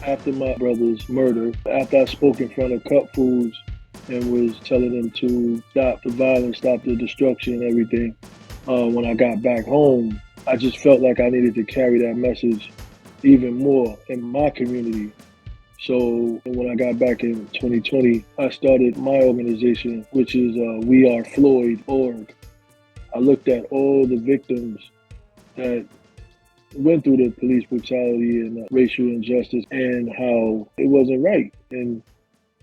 after my brother's murder, after I spoke in front of Cup Foods and was telling them to stop the violence, stop the destruction and everything, when I got back home, I just felt like I needed to carry that message even more in my community. So when I got back in 2020, I started my organization, which is We Are Floyd org. I looked at all the victims that went through the police brutality and racial injustice and how it wasn't right. And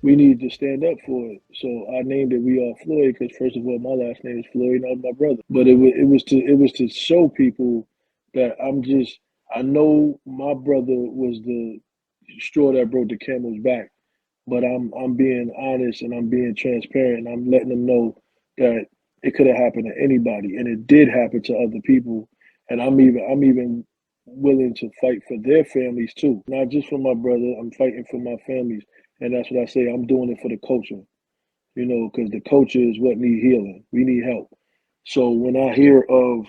we need to stand up for it. So I named it We Are Floyd because first of all, my last name is Floyd and I'm my brother. But it was to show people that I know my brother was the straw that broke the camel's back, but I'm being honest and I'm being transparent and I'm letting them know that it could have happened to anybody and it did happen to other people. And I'm even willing to fight for their families too. Not just for my brother, I'm fighting for my families. And that's what I say, I'm doing it for the culture, because the culture is what need healing. We need help. So when I hear of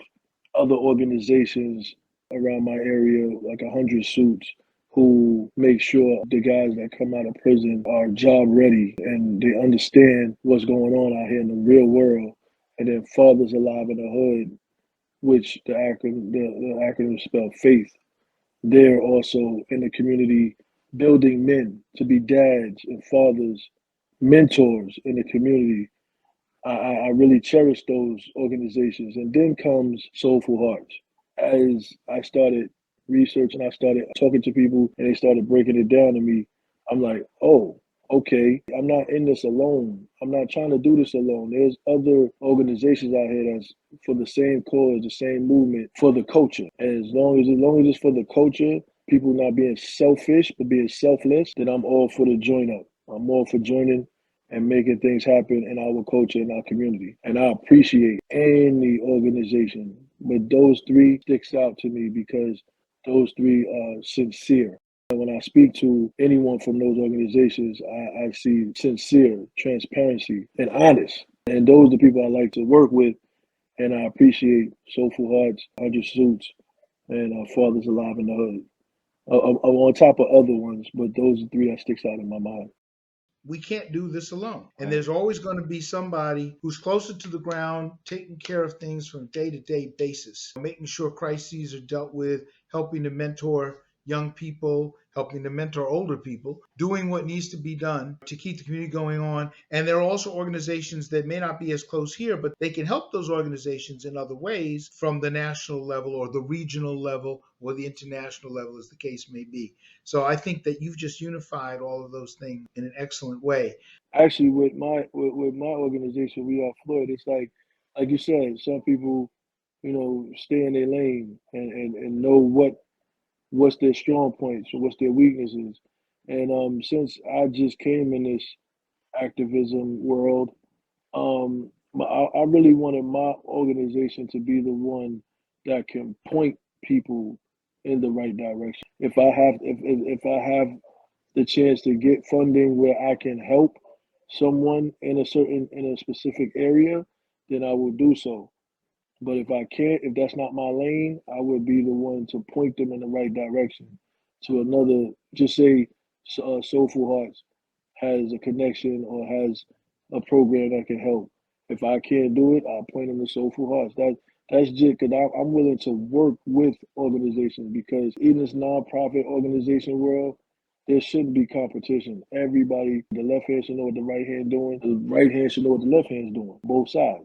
other organizations around my area, like 100 Suits, who make sure the guys that come out of prison are job ready and they understand what's going on out here in the real world, and then Fathers Alive in the Hood, which the acronym spell faith. They're also in the community building men to be dads and fathers, mentors in the community. I really cherish those organizations. And then comes Soulful Hearts. As I started researching, I started talking to people and they started breaking it down to me. I'm like, oh, okay, I'm not in this alone. I'm not trying to do this alone. There's other organizations out here that's for the same cause, the same movement, for the culture. And as long as it's for the culture, people not being selfish but being selfless, then I'm all for the join up. I'm all for joining and making things happen in our culture, in our community. And I appreciate any organization, but those three sticks out to me because those three are sincere. And when I speak to anyone from those organizations, I see sincere, transparency, and honest. And those are the people I like to work with. And I appreciate Soulful Hearts, 100 Suits, and Fathers Alive in the Hood. I'm on top of other ones, but those are three that sticks out in my mind. We can't do this alone. And Right. there's always going to be somebody who's closer to the ground, taking care of things from day to day basis, making sure crises are dealt with, helping to mentor young people, helping to mentor older people, doing what needs to be done to keep the community going on. And there are also organizations that may not be as close here, but they can help those organizations in other ways from the national level or the regional level or the international level, as the case may be. So I think that you've just unified all of those things in an excellent way. Actually, with my organization, We Are Floyd, it's like you said, some people, stay in their lane and know what's their strong points and what's their weaknesses. And since I just came in this activism world, I really wanted my organization to be the one that can point people in the right direction. If I have the chance to get funding where I can help someone in a specific area, then I will do so. But if I can't, if that's not my lane, I would be the one to point them in the right direction to another. Just say Soulful Hearts has a connection or has a program that can help. If I can't do it, I'll point them to Soulful Hearts. That's just because I'm willing to work with organizations because in this nonprofit organization world, there shouldn't be competition. Everybody, the left hand should know what the right hand doing. The right hand should know what the left hand's doing. Both sides.